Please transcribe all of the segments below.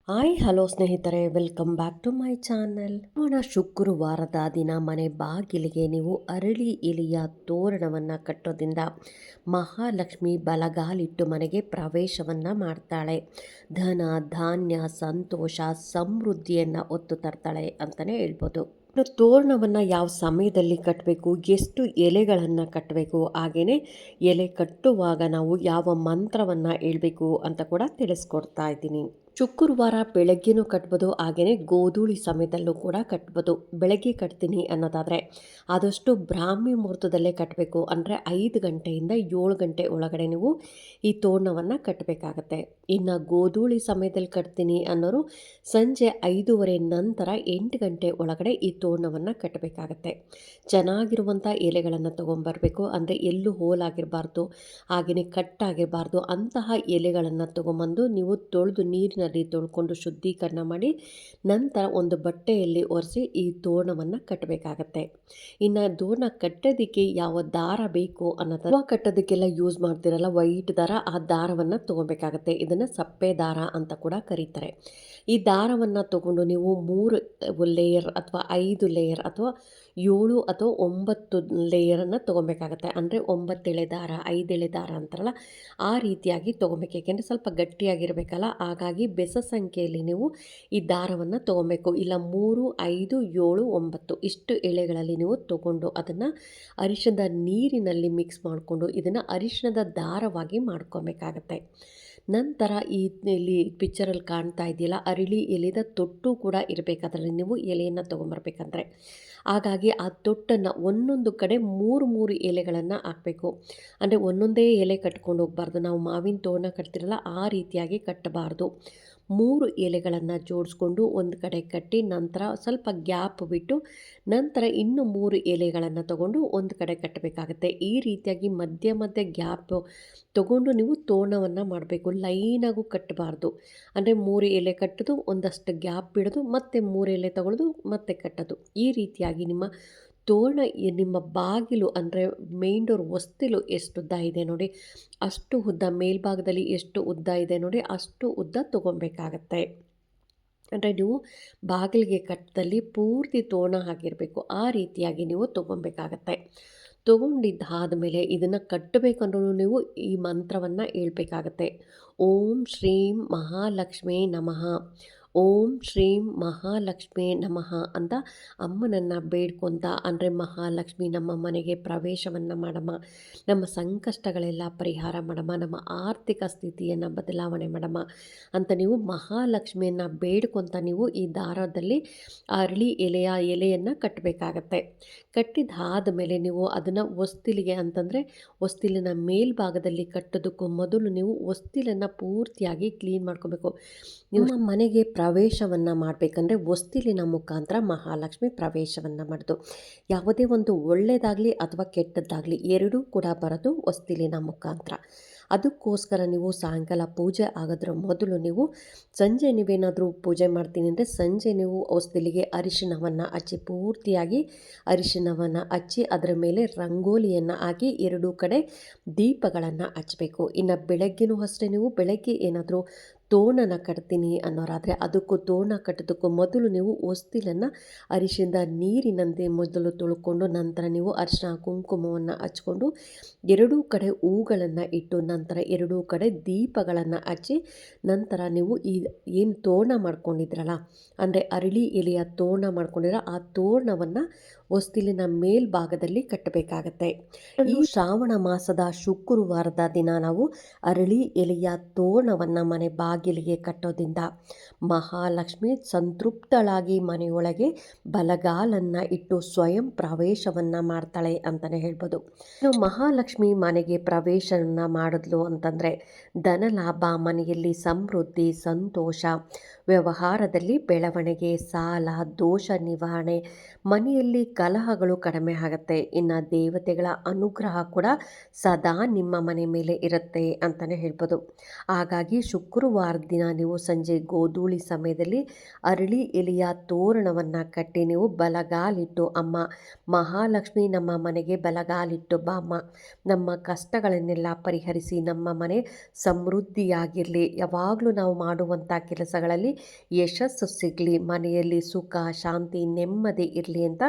Hi hello ಸ್ನೇಹಿತರೆ, welcome back to my channel. ಶುಕ್ರವಾರದ ದಿನ ಮನೆ ಬಾಗಿಲಿಗೆ ನೀವು ಅರಳಿ ಎಲೆಯ ತೋರಣವನ್ನು ಕಟ್ಟೋದ್ರಿಂದ ಮಹಾಲಕ್ಷ್ಮಿ ಬಲಗಾಲಿಟ್ಟು ಮನೆಗೆ ಪ್ರವೇಶವನ್ನು ಮಾಡ್ತಾಳೆ. ಧನ ಧಾನ್ಯ ಸಂತೋಷ ಸಮೃದ್ಧಿಯನ್ನು ಹೊತ್ತು ತರ್ತಾಳೆ ಅಂತಲೇ ಹೇಳ್ಬೋದು. ತೋರಣವನ್ನು ಯಾವ ಸಮಯದಲ್ಲಿ ಕಟ್ಟಬೇಕು, ಎಷ್ಟು ಎಲೆಗಳನ್ನು ಕಟ್ಟಬೇಕು, ಹಾಗೆಯೇ ಎಲೆ ಕಟ್ಟುವಾಗ ನಾವು ಯಾವ ಮಂತ್ರವನ್ನು ಹೇಳ್ಬೇಕು ಅಂತ ಕೂಡ ತಿಳಿಸ್ಕೊಡ್ತಾ ಇದ್ದೀನಿ. ಶುಕ್ರವಾರ ಬೆಳಗ್ಗೆನೂ ಕಟ್ಬೋದು, ಹಾಗೆಯೇ ಗೋಧೂಳಿ ಸಮಯದಲ್ಲೂ ಕೂಡ ಕಟ್ಬೋದು. ಬೆಳಗ್ಗೆ ಕಟ್ತೀನಿ ಅನ್ನೋದಾದರೆ ಆದಷ್ಟು ಬ್ರಾಹ್ಮಿ ಮುಹೂರ್ತದಲ್ಲೇ ಕಟ್ಟಬೇಕು. ಅಂದರೆ 5 ಗಂಟೆಯಿಂದ 7 ಗಂಟೆ ಒಳಗಡೆ ನೀವು ಈ ತೋರಣವನ್ನು ಕಟ್ಟಬೇಕಾಗತ್ತೆ. ಇನ್ನು ಗೋಧೂಳಿ ಸಮಯದಲ್ಲಿ ಕಟ್ತೀನಿ ಅನ್ನೋರು ಸಂಜೆ 5:30 ನಂತರ 8 ಗಂಟೆ ಒಳಗಡೆ ಈ ತೋರಣವನ್ನು ಕಟ್ಟಬೇಕಾಗತ್ತೆ. ಚೆನ್ನಾಗಿರುವಂಥ ಎಲೆಗಳನ್ನು ತೊಗೊಂಬರಬೇಕು. ಅಂದರೆ ಎಲ್ಲೂ ಹೋಲಾಗಿರಬಾರ್ದು, ಹಾಗೆಯೇ ಕಟ್ಟಾಗಿರಬಾರ್ದು. ಅಂತಹ ಎಲೆಗಳನ್ನು ತೊಗೊಂಬಂದು ನೀವು ತೊಳೆದು ನೀರಿನಲ್ಲಿ ತೊಳ್ಕೊಂಡು ಶುದ್ಧೀಕರಣ ಮಾಡಿ ನಂತರ ಒಂದು ಬಟ್ಟೆಯಲ್ಲಿ ಒರೆಸಿ ಈ ತೋರಣವನ್ನು ಕಟ್ಟಬೇಕಾಗತ್ತೆ. ಇನ್ನು ತೋರಣ ಕಟ್ಟೋದಕ್ಕೆ ಯಾವ ದಾರ ಬೇಕು ಅನ್ನೋದು ಕಟ್ಟೋದಕ್ಕೆಲ್ಲ ಯೂಸ್ ಮಾಡ್ತಿರಲ್ಲ ವೈಟ್ ದಾರ, ಆ ದಾರವನ್ನು ತೊಗೊಬೇಕಾಗತ್ತೆ. ಇದನ್ನು ಸಪ್ಪೆ ದಾರ ಅಂತ ಕೂಡ ಕರೀತಾರೆ. ಈ ದಾರವನ್ನು ತಗೊಂಡು ನೀವು 3 ಲೇಯರ್ ಅಥವಾ 5 ಲೇಯರ್ ಅಥವಾ 7 ಅಥವಾ 9 ಲೇಯರನ್ನು ತೊಗೊಬೇಕಾಗತ್ತೆ. ಅಂದರೆ 9 ಎಳೆ ದಾರ 5 ಎಳೆ ದಾರ ಅಂತಾರಲ್ಲ, ಆ ರೀತಿಯಾಗಿ ತೊಗೊಬೇಕು. ಏಕೆಂದರೆ ಸ್ವಲ್ಪ ಗಟ್ಟಿಯಾಗಿರಬೇಕಲ್ಲ, ಹಾಗಾಗಿ ಬೆಸ ಸಂಖ್ಯೆಯಲ್ಲಿ ನೀವು ಈ ದಾರವನ್ನು ತೊಗೊಬೇಕು. ಇಲ್ಲ 3, 5, 7, 9 ಇಷ್ಟು ಎಳೆಗಳಲ್ಲಿ ನೀವು ತೊಗೊಂಡು ಅದನ್ನು ಅರಿಶಿಣದ ನೀರಿನಲ್ಲಿ ಮಿಕ್ಸ್ ಮಾಡಿಕೊಂಡು ಇದನ್ನು ಅರಿಶಿಣದ ದಾರವಾಗಿ ಮಾಡ್ಕೊಬೇಕಾಗತ್ತೆ. ನಂತರ ಇಲ್ಲಿ ಪಿಕ್ಚರಲ್ಲಿ ಕಾಣ್ತಾ ಇದೆಯಲ್ಲ, ಅರಳಿ ಎಲೆದ ತೊಟ್ಟು ಕೂಡ ಇರಬೇಕು ಅದರಲ್ಲಿ ನೀವು ಎಲೆಯನ್ನು ತೊಗೊಂಬರ್ಬೇಕಂದ್ರೆ. ಹಾಗಾಗಿ ಆ ತೊಟ್ಟನ್ನು ಒಂದೊಂದು ಕಡೆ 3 ಎಲೆಗಳನ್ನು ಹಾಕಬೇಕು. ಅಂದರೆ ಒಂದೊಂದೇ ಎಲೆ ಕಟ್ಕೊಂಡು ಹೋಗಬಾರ್ದು. ನಾವು ಮಾವಿನ ತೋರಣ ಕಟ್ತಿರಲ್ಲ ಆ ರೀತಿಯಾಗಿ ಕಟ್ಟಬಾರ್ದು. 3 ಎಲೆಗಳನ್ನು ಜೋಡಿಸ್ಕೊಂಡು ಒಂದು ಕಡೆ ಕಟ್ಟಿ ನಂತರ ಸ್ವಲ್ಪ ಗ್ಯಾಪ್ ಬಿಟ್ಟು ನಂತರ ಇನ್ನೂ 3 ಎಲೆಗಳನ್ನು ತಗೊಂಡು ಒಂದು ಕಡೆ ಕಟ್ಟಬೇಕಾಗತ್ತೆ. ಈ ರೀತಿಯಾಗಿ ಮಧ್ಯ ಮಧ್ಯೆ ಗ್ಯಾಪ್ ತಗೊಂಡು ನೀವು ತೋರಣವನ್ನು ಮಾಡಬೇಕು. ಲೈನಾಗೂ ಕಟ್ಟಬಾರ್ದು. ಅಂದರೆ 3 ಎಲೆ ಕಟ್ಟೋದು, ಒಂದಷ್ಟು ಗ್ಯಾಪ್ ಬಿಡೋದು, ಮತ್ತು 3 ಎಲೆ ತಗೊಳ್ಳೋದು, ಮತ್ತೆ ಕಟ್ಟೋದು. ಈ ರೀತಿಯಾಗಿ ನಿಮ್ಮ ತೋರಣ ನಿಮ್ಮ ಬಾಗಿಲು ಅಂದರೆ ಮೇನ್ ಡೋರ್ ಹೊಸ್ತಿಲು ಎಷ್ಟು ಉದ್ದ ಇದೆ ನೋಡಿ, ಅಷ್ಟು ಉದ್ದ ಮೇಲ್ಭಾಗದಲ್ಲಿ ಎಷ್ಟು ಉದ್ದ ಇದೆ ನೋಡಿ, ಅಷ್ಟು ಉದ್ದ ತೊಗೊಬೇಕಾಗತ್ತೆ. ಅಂದರೆ ನೀವು ಬಾಗಿಲಿಗೆ ಕಟ್ಟದಲ್ಲಿ ಪೂರ್ತಿ ತೋರಣ ಆಗಿರಬೇಕು. ಆ ರೀತಿಯಾಗಿ ನೀವು ತೊಗೊಬೇಕಾಗತ್ತೆ. ತೊಗೊಂಡಿದ್ದಾದಮೇಲೆ ಇದನ್ನು ಕಟ್ಟಬೇಕಂದ್ರೂ ನೀವು ಈ ಮಂತ್ರವನ್ನು ಹೇಳ್ಬೇಕಾಗತ್ತೆ. ಓಂ ಶ್ರೀಂ ಮಹಾಲಕ್ಷ್ಮೀ ನಮಃ, ಓಂ ಶ್ರೀಂ ಮಹಾಲಕ್ಷ್ಮೀ ನಮಃ ಅಂತ ಅಮ್ಮನನ್ನು ಬೇಡ್ಕೊತ, ಅಂದರೆ ಮಹಾಲಕ್ಷ್ಮಿ ನಮ್ಮ ಮನೆಗೆ ಪ್ರವೇಶವನ್ನು ಮಾಡಮ್ಮ, ನಮ್ಮ ಸಂಕಷ್ಟಗಳೆಲ್ಲ ಪರಿಹಾರ ಮಾಡಮ್ಮ, ನಮ್ಮ ಆರ್ಥಿಕ ಸ್ಥಿತಿಯನ್ನು ಬದಲಾವಣೆ ಮಾಡಮ್ಮ ಅಂತ ನೀವು ಮಹಾಲಕ್ಷ್ಮಿಯನ್ನು ಬೇಡ್ಕೊತ ನೀವು ಈ ದಾರದಲ್ಲಿ ಅರಳಿ ಎಲೆಯನ್ನು ಕಟ್ಟಬೇಕಾಗತ್ತೆ. ಕಟ್ಟಿದಾದ ಮೇಲೆ ನೀವು ಅದನ್ನು ಹೊಸ್ತಿಲಿಗೆ ಅಂತಂದರೆ ಹೊಸ್ತಿಲಿನ ಮೇಲ್ಭಾಗದಲ್ಲಿ ಕಟ್ಟೋದಕ್ಕೂ ಮೊದಲು ನೀವು ಹೊಸ್ತಿಲನ್ನು ಪೂರ್ತಿಯಾಗಿ ಕ್ಲೀನ್ ಮಾಡ್ಕೋಬೇಕು. ನಿಮ್ಮ ಮನೆಗೆ ಪ್ರವೇಶವನ್ನು ಮಾಡಬೇಕಂದ್ರೆ ಹೊಸ್ತಿಲಿನ ಮುಖಾಂತರ ಮಹಾಲಕ್ಷ್ಮಿ ಪ್ರವೇಶವನ್ನು ಮಾಡೋದು. ಯಾವುದೇ ಒಂದು ಒಳ್ಳೆಯದಾಗಲಿ ಅಥವಾ ಕೆಟ್ಟದ್ದಾಗಲಿ ಎರಡೂ ಕೂಡ ಬರೋದು ಹೊಸ್ತಿಲಿನ ಮುಖಾಂತರ. ಅದಕ್ಕೋಸ್ಕರ ನೀವು ಸಾಯಂಕಾಲ ಪೂಜೆ ಆಗೋದ್ರ ಮೊದಲು ನೀವು ಸಂಜೆ ನೀವೇನಾದರೂ ಪೂಜೆ ಮಾಡ್ತೀನಿ ಅಂದರೆ ಸಂಜೆ ನೀವು ಹೊಸ್ತಿಲಿಗೆ ಅರಿಶಿಣವನ್ನು ಹಚ್ಚಿ ಪೂರ್ತಿಯಾಗಿ ಅರಿಶಿಣವನ್ನು ಹಚ್ಚಿ ಅದರ ಮೇಲೆ ರಂಗೋಲಿಯನ್ನು ಹಾಕಿ ಎರಡೂ ಕಡೆ ದೀಪಗಳನ್ನು ಹಚ್ಚಬೇಕು. ಇನ್ನು ಬೆಳಗ್ಗೆನೂ ಅಷ್ಟೇ ನೀವು ಬೆಳಗ್ಗೆ ಏನಾದರೂ ತೋರಣನ ಕಟ್ತೀನಿ ಅನ್ನೋರಾದರೆ ಅದಕ್ಕೂ ತೋರಣ ಕಟ್ಟೋದಕ್ಕೂ ಮೊದಲು ನೀವು ಹೊಸ್ತಿಲನ್ನು ಅರಿಶಿಣದ ನೀರಿನಂತೆ ಮೊದಲು ತೊಳ್ಕೊಂಡು ನಂತರ ನೀವು ಅರಿಶಿಣ ಕುಂಕುಮವನ್ನು ಹಚ್ಕೊಂಡು ಎರಡೂ ಕಡೆ ಹೂಗಳನ್ನು ಇಟ್ಟು ನಂತರ ಎರಡೂ ಕಡೆ ದೀಪಗಳನ್ನು ಹಚ್ಚಿ ನಂತರ ನೀವು ಈ ಏನು ತೋರಣ ಮಾಡ್ಕೊಂಡಿದ್ರಲ್ಲ, ಅಂದರೆ ಅರಳಿ ಎಲೆಯ ತೋರಣ ಮಾಡ್ಕೊಂಡಿರೋ ಆ ತೋರಣವನ್ನು ಹೊಸ್ತಿಲಿನ ಮೇಲ್ಭಾಗದಲ್ಲಿ ಕಟ್ಟಬೇಕಾಗತ್ತೆ. ಈ ಶ್ರಾವಣ ಮಾಸದ ಶುಕ್ರವಾರದ ದಿನ ನಾವು ಅರಳಿ ಎಲೆಯ ತೋರಣವನ್ನು ಮನೆ ಬಾಗಿಲಿಗೆ ಕಟ್ಟೋದ್ರಿಂದ ಮಹಾಲಕ್ಷ್ಮಿ ಸಂತೃಪ್ತಳಾಗಿ ಮನೆಯೊಳಗೆ ಬಲಗಾಲನ್ನು ಇಟ್ಟು ಸ್ವಯಂ ಪ್ರವೇಶವನ್ನು ಮಾಡ್ತಾಳೆ ಅಂತಲೇ ಹೇಳ್ಬೋದು. ಇನ್ನು ಮಹಾಲಕ್ಷ್ಮಿ ಮನೆಗೆ ಪ್ರವೇಶವನ್ನು ಮಾಡಿದ್ಲು ಅಂತಂದರೆ ಧನಲಾಭ, ಮನೆಯಲ್ಲಿ ಸಮೃದ್ಧಿ, ಸಂತೋಷ, ವ್ಯವಹಾರದಲ್ಲಿ ಬೆಳವಣಿಗೆ, ಸಾಲ, ದೋಷ ನಿವಾರಣೆ, ಮನೆಯಲ್ಲಿ ಕಲಹಗಳು ಕಡಿಮೆ ಆಗುತ್ತೆ. ಇನ್ನು ದೇವತೆಗಳ ಅನುಗ್ರಹ ಕೂಡ ಸದಾ ನಿಮ್ಮ ಮನೆ ಮೇಲೆ ಇರುತ್ತೆ ಅಂತಲೇ ಹೇಳ್ಬೋದು. ಹಾಗಾಗಿ ಶುಕ್ರವಾರ ಶುಕ್ರವಾರದ ದಿನ ನೀವು ಸಂಜೆ ಗೋಧೂಳಿ ಸಮಯದಲ್ಲಿ ಅರಳಿ ಎಲೆಯ ತೋರಣವನ್ನು ಕಟ್ಟಿ ನೀವು ಬಲಗಾಲಿಟ್ಟು ಅಮ್ಮ ಮಹಾಲಕ್ಷ್ಮಿ ನಮ್ಮ ಮನೆಗೆ ಬಲಗಾಲಿಟ್ಟು ಬಾಮ್ಮ, ನಮ್ಮ ಕಷ್ಟಗಳನ್ನೆಲ್ಲ ಪರಿಹರಿಸಿ ನಮ್ಮ ಮನೆ ಸಮೃದ್ಧಿಯಾಗಿರಲಿ, ಯಾವಾಗಲೂ ನಾವು ಮಾಡುವಂಥ ಕೆಲಸಗಳಲ್ಲಿ ಯಶಸ್ಸು ಸಿಗಲಿ, ಮನೆಯಲ್ಲಿ ಸುಖ ಶಾಂತಿ ನೆಮ್ಮದಿ ಇರಲಿ ಅಂತ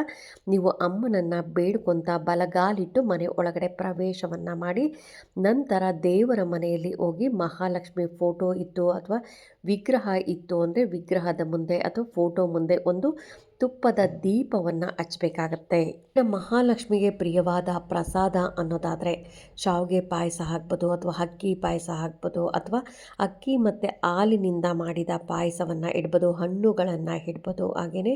ನೀವು ಅಮ್ಮನನ್ನು ಬೇಡ್ಕೊತ ಬಲಗಾಲಿಟ್ಟು ಮನೆ ಒಳಗಡೆ ಪ್ರವೇಶವನ್ನು ಮಾಡಿ, ನಂತರ ದೇವರ ಮನೆಯಲ್ಲಿ ಹೋಗಿ ಮಹಾಲಕ್ಷ್ಮಿ ಫೋಟೋ ಇತ್ತು ಅಥವಾ ವಿಗ್ರಹ ಇತ್ತು ಅಂದರೆ ವಿಗ್ರಹದ ಮುಂದೆ ಅಥವಾ ಫೋಟೋ ಮುಂದೆ ಒಂದು ತುಪ್ಪದ ದೀಪವನ್ನು ಹಚ್ಚಬೇಕಾಗತ್ತೆ. ಮಹಾಲಕ್ಷ್ಮಿಗೆ ಪ್ರಿಯವಾದ ಪ್ರಸಾದ ಅನ್ನೋದಾದರೆ ಶಾವಿಗೆ ಪಾಯಸ ಹಾಕ್ಬೋದು ಅಥವಾ ಅಕ್ಕಿ ಪಾಯಸ ಹಾಕ್ಬೋದು ಅಥವಾ ಅಕ್ಕಿ ಮತ್ತು ಹಾಲಿನಿಂದ ಮಾಡಿದ ಪಾಯಸವನ್ನು ಇಡ್ಬೋದು, ಹಣ್ಣುಗಳನ್ನು ಇಡ್ಬೋದು, ಹಾಗೆಯೇ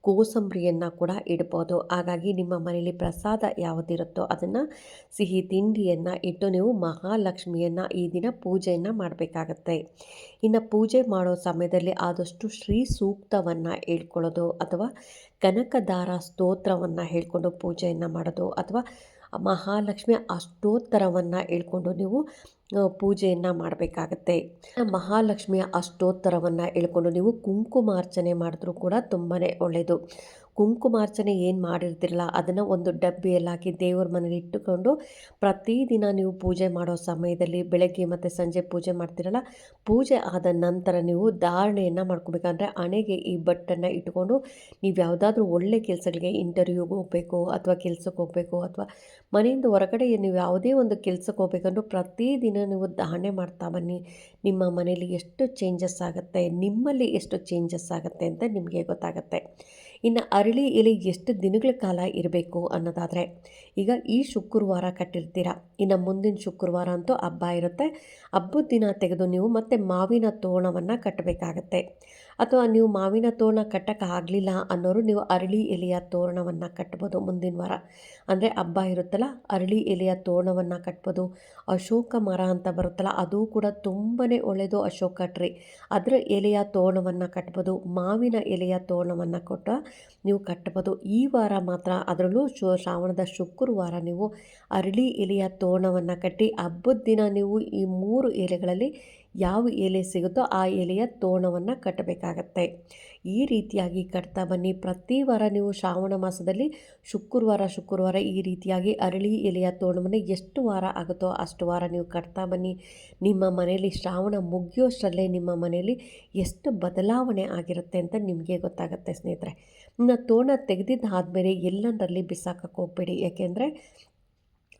ಕೋಸಂಬರಿಯನ್ನು ಕೂಡ ಇಡ್ಬೋದು. ಹಾಗಾಗಿ ನಿಮ್ಮ ಮನೆಯಲ್ಲಿ ಪ್ರಸಾದ ಯಾವುದಿರುತ್ತೋ ಅದನ್ನು ಸಿಹಿ ತಿಂಡಿಯನ್ನು ಇಟ್ಟು ನೀವು ಮಹಾಲಕ್ಷ್ಮಿಯನ್ನು ಈ ದಿನ ಪೂಜೆಯನ್ನು ಮಾಡಬೇಕಾಗತ್ತೆ. ಇನ್ನು ಪೂಜೆ ಮಾಡೋ ಸಮಯದಲ್ಲಿ ಆದಷ್ಟು ಶ್ರೀ ಸೂಕ್ತವನ್ನು ಹೇಳ್ಕೊಳ್ಳೋದು ಅಥವಾ ಕನಕದಾರ ಸ್ತೋತ್ರವನ್ನು ಹೇಳ್ಕೊಂಡು ಪೂಜೆಯನ್ನು ಮಾಡೋದು ಅಥವಾ ಮಹಾಲಕ್ಷ್ಮಿಯ ಅಷ್ಟೋತ್ತರವನ್ನು ಹೇಳ್ಕೊಂಡು ನೀವು ಪೂಜೆಯನ್ನು ಮಾಡಬೇಕಾಗತ್ತೆ. ಮಹಾಲಕ್ಷ್ಮಿಯ ಅಷ್ಟೋತ್ತರವನ್ನು ಹೇಳ್ಕೊಂಡು ನೀವು ಕುಂಕುಮಾರ್ಚನೆ ಮಾಡಿದ್ರೂ ಕೂಡ ತುಂಬಾ ಒಳ್ಳೆಯದು. ಕುಂಕುಮಾರ್ಚನೆ ಏನು ಮಾಡಿರ್ತಿರಲ್ಲ ಅದನ್ನು ಒಂದು ಡಬ್ಬಿಯಲ್ಲಿ ಹಾಕಿ ದೇವ್ರ ಮನೇಲಿ ಇಟ್ಟುಕೊಂಡು ಪ್ರತಿದಿನ ನೀವು ಪೂಜೆ ಮಾಡೋ ಸಮಯದಲ್ಲಿ ಬೆಳಗ್ಗೆ ಮತ್ತು ಸಂಜೆ ಪೂಜೆ ಮಾಡ್ತಿರಲ್ಲ, ಪೂಜೆ ಆದ ನಂತರ ನೀವು ಧಾರಣೆಯನ್ನು ಮಾಡ್ಕೋಬೇಕಂದ್ರೆ ಹಣೆಗೆ ಈ ಬಟ್ಟನ್ನು ಇಟ್ಕೊಂಡು ನೀವು ಯಾವುದಾದ್ರೂ ಒಳ್ಳೆ ಕೆಲಸಗಳಿಗೆ ಇಂಟರ್ವ್ಯೂಗೆ ಹೋಗಬೇಕು ಅಥವಾ ಕೆಲ್ಸಕ್ಕೆ ಹೋಗಬೇಕು ಅಥವಾ ಮನೆಯಿಂದ ಹೊರಗಡೆ ನೀವು ಯಾವುದೇ ಒಂದು ಕೆಲ್ಸಕ್ಕೆ ಹೋಗ್ಬೇಕಂದ್ರೂ ಪ್ರತಿದಿನ ನೀವು ಧಾರಣೆ ಮಾಡ್ತಾ ಬನ್ನಿ. ನಿಮ್ಮ ಮನೇಲಿ ಎಷ್ಟು ಚೇಂಜಸ್ ಆಗುತ್ತೆ, ನಿಮ್ಮಲ್ಲಿ ಎಷ್ಟು ಚೇಂಜಸ್ ಆಗುತ್ತೆ ಅಂತ ನಿಮಗೆ ಗೊತ್ತಾಗುತ್ತೆ. ಇನ್ನು ಅರಳಿ ಎಲೆ ಎಷ್ಟು ದಿನಗಳ ಕಾಲ ಇರಬೇಕು ಅನ್ನೋದಾದರೆ, ಈಗ ಈ ಶುಕ್ರವಾರ ಕಟ್ಟಿರ್ತೀರ, ಇನ್ನು ಮುಂದಿನ ಶುಕ್ರವಾರ ಅಂತೂ ಹಬ್ಬ ಇರುತ್ತೆ, ಹಬ್ಬದ ದಿನ ತೆಗೆದು ನೀವು ಮತ್ತೆ ಮಾವಿನ ತೋರಣವನ್ನು ಕಟ್ಟಬೇಕಾಗತ್ತೆ. ಅಥವಾ ನೀವು ಮಾವಿನ ತೋರಣ ಕಟ್ಟೋಕ್ಕಾಗಲಿಲ್ಲ ಅನ್ನೋರು ನೀವು ಅರಳಿ ಎಲೆಯ ತೋರಣವನ್ನು ಕಟ್ಬೋದು ಮುಂದಿನ ವಾರ. ಅಂದರೆ ಹಬ್ಬ ಇರುತ್ತಲ್ಲ, ಅರಳಿ ಎಲೆಯ ತೋರಣವನ್ನು ಕಟ್ಬೋದು. ಅಶೋಕ ಮರ ಅಂತ ಬರುತ್ತಲ್ಲ ಅದು ಕೂಡ ತುಂಬಾ ಒಳ್ಳೆಯದು, ಅಶೋಕ ಟ್ರೀ, ಅದರ ಎಲೆಯ ತೋರಣವನ್ನು ಕಟ್ಬೋದು. ಮಾವಿನ ಎಲೆಯ ತೋರಣವನ್ನು ನೀವು ಕಟ್ಬೋದು. ಈ ವಾರ ಮಾತ್ರ ಅದರಲ್ಲೂ ಶ್ರಾವಣದ ಶುಕ್ರವಾರ ನೀವು ಅರಳಿ ಎಲೆಯ ತೋರಣವನ್ನು ಕಟ್ಟಿ ಹಬ್ಬದ ದಿನ ನೀವು ಈ 3 ಎಲೆಗಳಲ್ಲಿ ಯಾವ ಎಲೆ ಸಿಗುತ್ತೋ ಆ ಎಲೆಯ ತೋರಣವನ್ನು ಕಟ್ಟಬೇಕಾಗತ್ತೆ. ಈ ರೀತಿಯಾಗಿ ಕಟ್ತಾ ಬನ್ನಿ. ಪ್ರತಿ ವಾರ ನೀವು ಶ್ರಾವಣ ಮಾಸದಲ್ಲಿ ಶುಕ್ರವಾರ ಈ ರೀತಿಯಾಗಿ ಅರಳಿ ಎಲೆಯ ತೋರಣವನ್ನು ಎಷ್ಟು ವಾರ ಆಗುತ್ತೋ ಅಷ್ಟು ವಾರ ನೀವು ಕಟ್ತಾ ಬನ್ನಿ. ನಿಮ್ಮ ಮನೆಯಲ್ಲಿ ಶ್ರಾವಣ ಮುಗಿಯೋಷ್ಟರಲ್ಲೇ ನಿಮ್ಮ ಮನೆಯಲ್ಲಿ ಎಷ್ಟು ಬದಲಾವಣೆ ಆಗಿರುತ್ತೆ ಅಂತ ನಿಮಗೆ ಗೊತ್ತಾಗುತ್ತೆ ಸ್ನೇಹಿತರೆ. ಇನ್ನು ತೋರಣ ತೆಗೆದಿದ್ದಾದಮೇಲೆ ಎಲ್ಲಂದರಲ್ಲಿ ಬಿಸಾಕಕ್ಕೆ ಹೋಗಬೇಡಿ, ಯಾಕೆಂದರೆ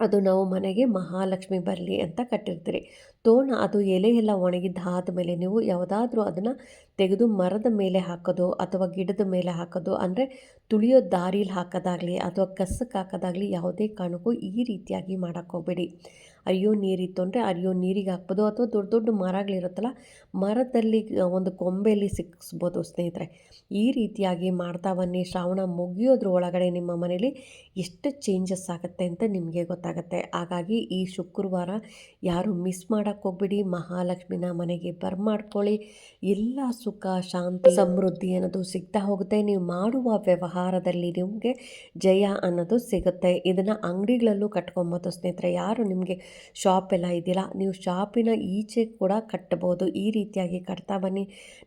ಅದು ನಾವು ಮನೆಗೆ ಮಹಾಲಕ್ಷ್ಮಿ ಬರಲಿ ಅಂತ ಕಟ್ಟಿರ್ತೀರಿ. ತೋರಣ ಅದು ಎಲೆ ಎಲ್ಲ ಒಣಗಿದ್ದಾದ ಮೇಲೆ ನೀವು ಯಾವುದಾದ್ರೂ ಅದನ್ನು ತೆಗೆದು ಮರದ ಮೇಲೆ ಹಾಕೋದು ಅಥವಾ ಗಿಡದ ಮೇಲೆ ಹಾಕೋದು, ಅಂದರೆ ತುಳಿಯೋ ದಾರೀಲಿ ಹಾಕೋದಾಗಲಿ ಅಥವಾ ಕಸಕ್ಕೆ ಹಾಕೋದಾಗಲಿ ಯಾವುದೇ ಕಾರಣಕ್ಕೂ ಈ ರೀತಿಯಾಗಿ ಮಾಡೋಕ್ಕೆ ಹೋಗಬೇಡಿ. ಅರಿಯೋ ನೀರಿತ್ತು ಅಂದರೆ ಅರಿಯೋ ನೀರಿಗೆ ಹಾಕ್ಬೋದು ಅಥವಾ ದೊಡ್ಡ ದೊಡ್ಡ ಮರಗಳಿರುತ್ತಲ್ಲ ಮರದಲ್ಲಿ ಒಂದು ಕೊಂಬೆಯಲ್ಲಿ ಸಿಕ್ಕಿಸ್ಬೋದು ಸ್ನೇಹಿತರೆ. ಈ ರೀತಿಯಾಗಿ ಮಾಡ್ತಾ ಬನ್ನಿ. ಶ್ರಾವಣ ಮುಗಿಯೋದ್ರ ಒಳಗಡೆ ನಿಮ್ಮ ಮನೇಲಿ ಎಷ್ಟು ಚೇಂಜಸ್ ಆಗುತ್ತೆ ಅಂತ ನಿಮಗೆ ಗೊತ್ತಾಗುತ್ತೆ. ಹಾಗಾಗಿ ಈ ಶುಕ್ರವಾರ ಯಾರು ಮಿಸ್ ಮಾಡೋಕ್ಕೆ ಹೋಗ್ಬಿಡಿ, ಮಹಾಲಕ್ಷ್ಮಿನ ಮನೆಗೆ ಬರ್ಮಾಡ್ಕೊಳ್ಳಿ. ಎಲ್ಲ ಸುಖ ಶಾಂತಿ ಸಮೃದ್ಧಿ ಅನ್ನೋದು ಸಿಗ್ತಾ ಹೋಗುತ್ತೆ. ನೀವು ಮಾಡುವ ವ್ಯವಹಾರದಲ್ಲಿ ನಿಮಗೆ ಜಯ ಅನ್ನೋದು ಸಿಗುತ್ತೆ. ಇದನ್ನು ಅಂಗಡಿಗಳಲ್ಲೂ ಕಟ್ಕೊಬೋದು ಸ್ನೇಹಿತರೆ. ಯಾರು ನಿಮಗೆ ಶಾಪ್ ಎಲ್ಲ ಇದೆಯಲ್ಲ, ನೀವು ಶಾಪಿನ ಈಚೆ ಕೂಡ ಕಟ್ಬೋದು. ಈ ರೀತಿಯಾಗಿ ಕಟ್ತಾ ಬನ್ನಿ,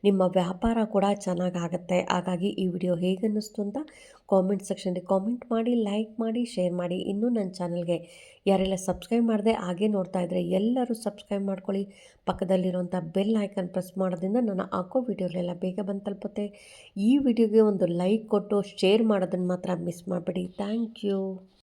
ನಿಮ್ಮ ವ್ಯಾಪಾರ ಕೂಡ ಚೆನ್ನಾಗಾಗತ್ತೆ. ಹಾಗಾಗಿ ಈ ವಿಡಿಯೋ ಹೇಗನ್ನಿಸ್ತು ಅಂತ ಕಾಮೆಂಟ್ ಸೆಕ್ಷನ್ಗೆ ಕಾಮೆಂಟ್ ಮಾಡಿ, ಲೈಕ್ ಮಾಡಿ, ಶೇರ್ ಮಾಡಿ. ಇನ್ನೂ ನನ್ನ ಚಾನಲ್ಗೆ ಯಾರೆಲ್ಲ ಸಬ್ಸ್ಕ್ರೈಬ್ ಮಾಡಿದೆ ಹಾಗೆ ನೋಡ್ತಾ ಇದ್ದರೆ ಎಲ್ಲರೂ ಸಬ್ಸ್ಕ್ರೈಬ್ ಮಾಡ್ಕೊಳ್ಳಿ. ಪಕ್ಕದಲ್ಲಿರುವಂಥ ಬೆಲ್ ಐಕನ್ ಪ್ರೆಸ್ ಮಾಡೋದ್ರಿಂದ ನಾನು ಹಾಕೋ ವಿಡಿಯೋಗಳೆಲ್ಲ ಬೇಗ ಬಂದು ತಲುಪುತ್ತೆ. ಈ ವಿಡಿಯೋಗೆ ಒಂದು ಲೈಕ್ ಕೊಟ್ಟು ಶೇರ್ ಮಾಡೋದನ್ನು ಮಾತ್ರ ಮಿಸ್ ಮಾಡಬೇಡಿ. Thank you.